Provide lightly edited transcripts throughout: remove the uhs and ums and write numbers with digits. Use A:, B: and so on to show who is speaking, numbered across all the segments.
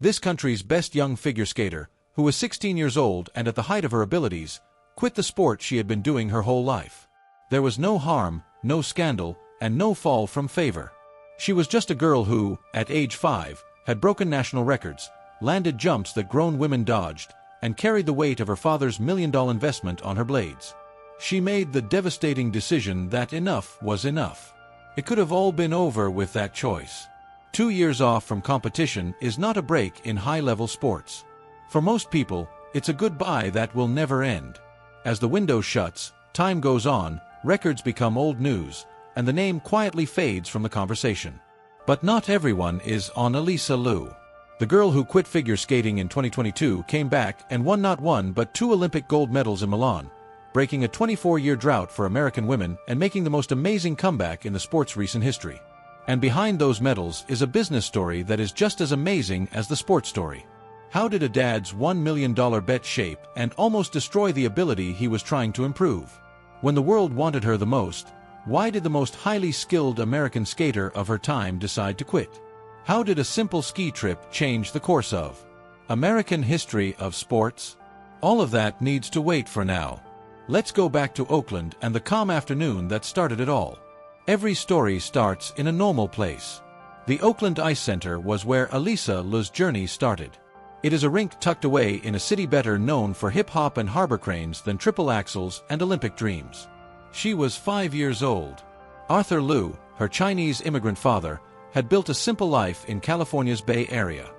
A: This country's best young figure skater, who was 16 years old and at the height of her abilities, quit the sport she had been doing her whole life. There was no harm, no scandal, and no fall from favor. She was just a girl who, at age 5, had broken national records, landed jumps that grown women dodged, and carried the weight of her father's $1 million investment on her blades. She made the devastating decision that enough was enough. It could have all been over with that choice. 2 years off from competition is not a break in high-level sports. For most people, it's a goodbye that will never end. As the window shuts, time goes on, records become old news, and the name quietly fades from the conversation. But not everyone is on Alysa Liu. The girl who quit figure skating in 2022 came back and won not one but 2 Olympic gold medals in Milan, breaking a 24-year drought for American women and making the most amazing comeback in the sport's recent history. And behind those medals is a business story that is just as amazing as the sports story. How did a dad's $1 million bet shape and almost destroy the ability he was trying to improve? When the world wanted her the most, why did the most highly skilled American skater of her time decide to quit? How did a simple ski trip change the course of American history of sports? All of that needs to wait for now. Let's go back to Oakland and the calm afternoon that started it all. Every story starts in a normal place. The Oakland Ice Center was where Alysa Liu's journey started. It is a rink tucked away in a city better known for hip-hop and harbor cranes than triple axels and Olympic dreams. She was 5 years old. Arthur Liu, her Chinese immigrant father, had built a simple life in California's Bay Area.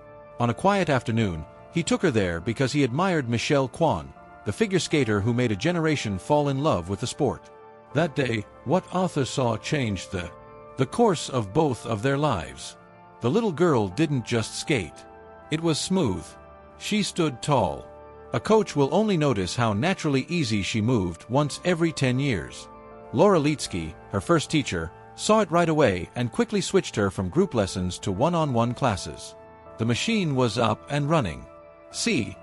A: On a quiet afternoon, he took her there because he admired Michelle Kwan, the figure skater who made a generation fall in love with the sport. That day, what Arthur saw changed the course of both of their lives. The little girl didn't just skate. It was smooth. She stood tall. A coach will only notice how naturally easy she moved once every 10 years. Laura Leetsky, her first teacher, saw it right away and quickly switched her from group lessons to one-on-one classes. The machine was up and running.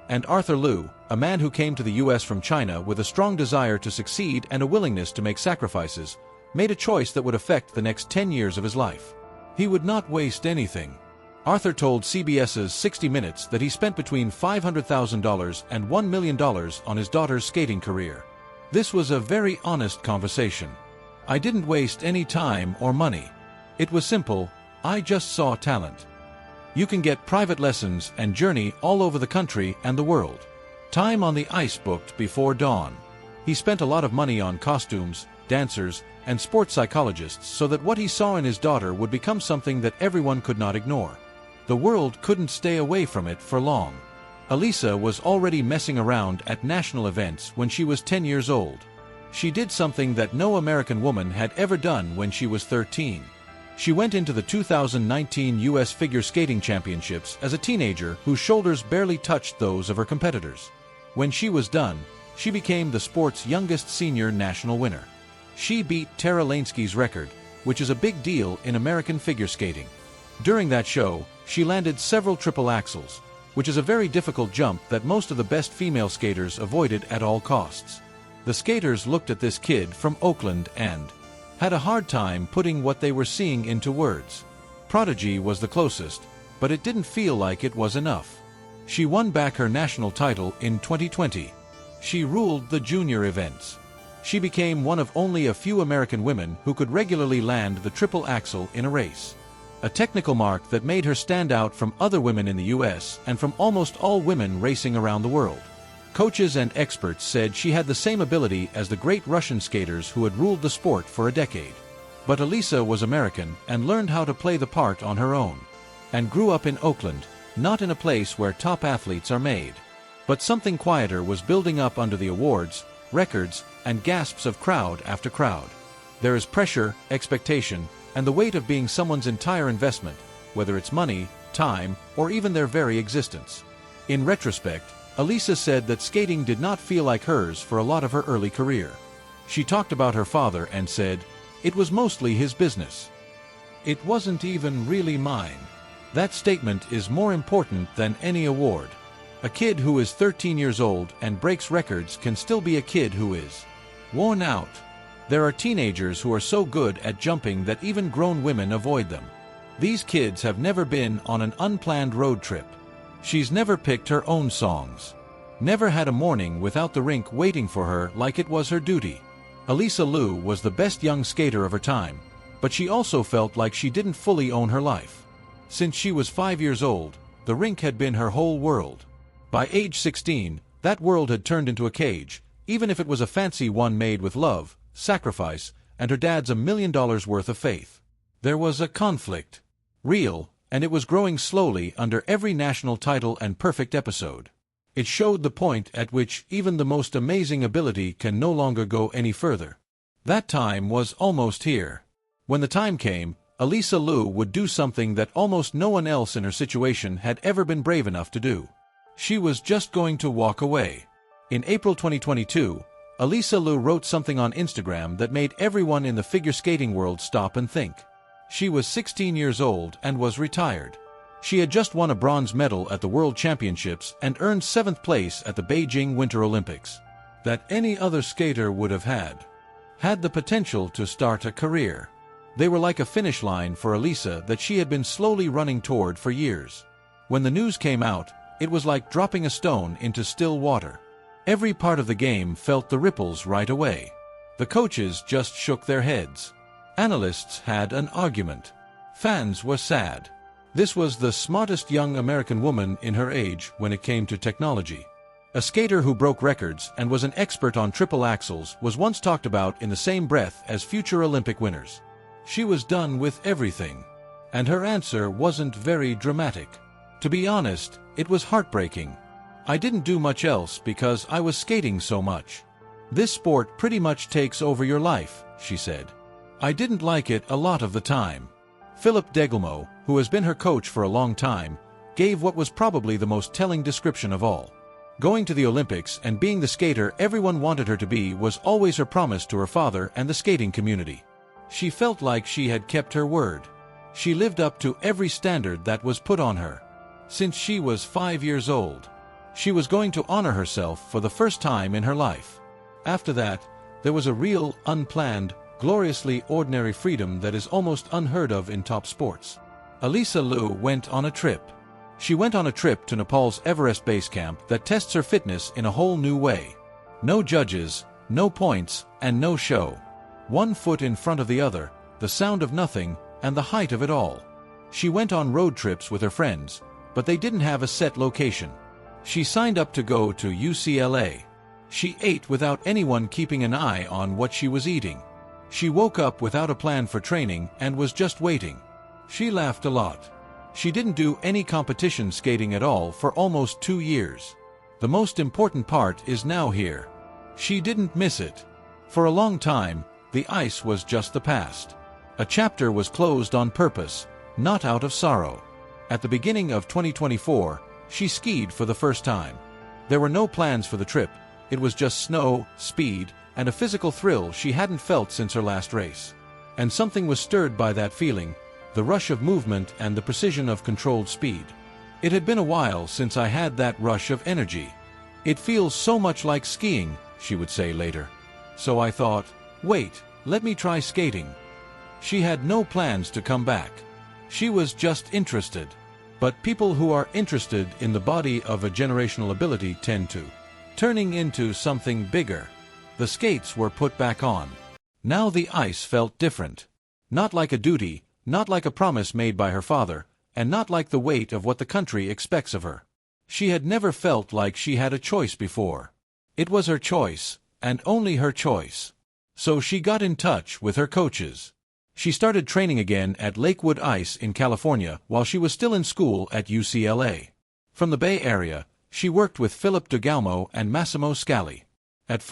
A: And Arthur Liu, a man who came to the US from China with a strong desire to succeed and a willingness to make sacrifices, made a choice that would affect the next 10 years of his life. He would not waste anything. Arthur told CBS's 60 Minutes that he spent between $500,000 and $1 million on his daughter's skating career. This was a very honest conversation. I didn't waste any time or money. It was simple, I just saw talent. You can get private lessons and journey all over the country and the world. Time on the ice booked before dawn. He spent a lot of money on costumes, dancers, and sports psychologists so that what he saw in his daughter would become something that everyone could not ignore. The world couldn't stay away from it for long. Alysa was already messing around at national events when she was 10 years old. She did something that no American woman had ever done when she was 13. She went into the 2019 U.S. Figure Skating Championships as a teenager whose shoulders barely touched those of her competitors. When she was done, she became the sport's youngest senior national winner. She beat Tara Lansky's record, which is a big deal in American figure skating. During that show, she landed several triple axels, which is a very difficult jump that most of the best female skaters avoided at all costs. The skaters looked at this kid from Oakland and had a hard time putting what they were seeing into words. Prodigy was the closest, but it didn't feel like it was enough. She won back her national title in 2020. She ruled the junior events. She became one of only a few American women who could regularly land the triple axel in a race. A technical mark that made her stand out from other women in the US and from almost all women racing around the world. Coaches and experts said she had the same ability as the great Russian skaters who had ruled the sport for a decade. But Alysa was American and learned how to play the part on her own. And grew up in Oakland, not in a place where top athletes are made. But something quieter was building up under the awards, records, and gasps of crowd after crowd. There is pressure, expectation, and the weight of being someone's entire investment, whether it's money, time, or even their very existence. In retrospect, Alysa said that skating did not feel like hers for a lot of her early career. She talked about her father and said, "It was mostly his business. It wasn't even really mine." That statement is more important than any award. A kid who is 13 years old and breaks records can still be a kid who is worn out. There are teenagers who are so good at jumping that even grown women avoid them. These kids have never been on an unplanned road trip. She's never picked her own songs. Never had a morning without the rink waiting for her like it was her duty. Alysa Liu was the best young skater of her time, but she also felt like she didn't fully own her life. Since she was 5 years old, the rink had been her whole world. By age 16, that world had turned into a cage, even if it was a fancy one made with love, sacrifice, and her dad's $1 million worth of faith. There was a conflict. Real, and it was growing slowly under every national title and perfect episode. It showed the point at which even the most amazing ability can no longer go any further. That time was almost here. When the time came, Alysa Liu would do something that almost no one else in her situation had ever been brave enough to do. She was just going to walk away. In April 2022, Alysa Liu wrote something on Instagram that made everyone in the figure skating world stop and think. She was 16 years old and was retired. She had just won a bronze medal at the World Championships and earned 7th place at the Beijing Winter Olympics. That any other skater would have had the potential to start a career. They were like a finish line for Alysa that she had been slowly running toward for years. When the news came out, it was like dropping a stone into still water. Every part of the game felt the ripples right away. The coaches just shook their heads. Analysts had an argument. Fans were sad. This was the smartest young American woman in her age when it came to technology. A skater who broke records and was an expert on triple axels was once talked about in the same breath as future Olympic winners. She was done with everything. And her answer wasn't very dramatic. To be honest, it was heartbreaking. I didn't do much else because I was skating so much. This sport pretty much takes over your life, she said. I didn't like it a lot of the time. Philippe Deguillemot, who has been her coach for a long time, gave what was probably the most telling description of all. Going to the Olympics and being the skater everyone wanted her to be was always her promise to her father and the skating community. She felt like she had kept her word. She lived up to every standard that was put on her. Since she was 5 years old, she was going to honor herself for the first time in her life. After that, there was a real, unplanned, gloriously ordinary freedom that is almost unheard of in top sports. Alysa Liu went on a trip. She went on a trip to Nepal's Everest base camp that tests her fitness in a whole new way. No judges, no points, and no show. One foot in front of the other, the sound of nothing, and the height of it all. She went on road trips with her friends, but they didn't have a set location. She signed up to go to UCLA. She ate without anyone keeping an eye on what she was eating. She woke up without a plan for training and was just waiting. She laughed a lot. She didn't do any competition skating at all for almost 2 years. The most important part is now here. She didn't miss it. For a long time, the ice was just the past. A chapter was closed on purpose, not out of sorrow. At the beginning of 2024, she skied for the first time. There were no plans for the trip. It was just snow, speed, and a physical thrill she hadn't felt since her last race. And something was stirred by that feeling, the rush of movement and the precision of controlled speed. It had been a while since I had that rush of energy. It feels so much like skiing, she would say later. So I thought, wait, let me try skating. She had no plans to come back. She was just interested. But people who are interested in the body of a generational ability tend to turning into something bigger. The skates were put back on. Now the ice felt different. Not like a duty, not like a promise made by her father, and not like the weight of what the country expects of her. She had never felt like she had a choice before. It was her choice, and only her choice. So she got in touch with her coaches. She started training again at Lakewood Ice in California while she was still in school at UCLA. From the Bay Area, she worked with Philippe Deguillemot and Massimo Scali. At first,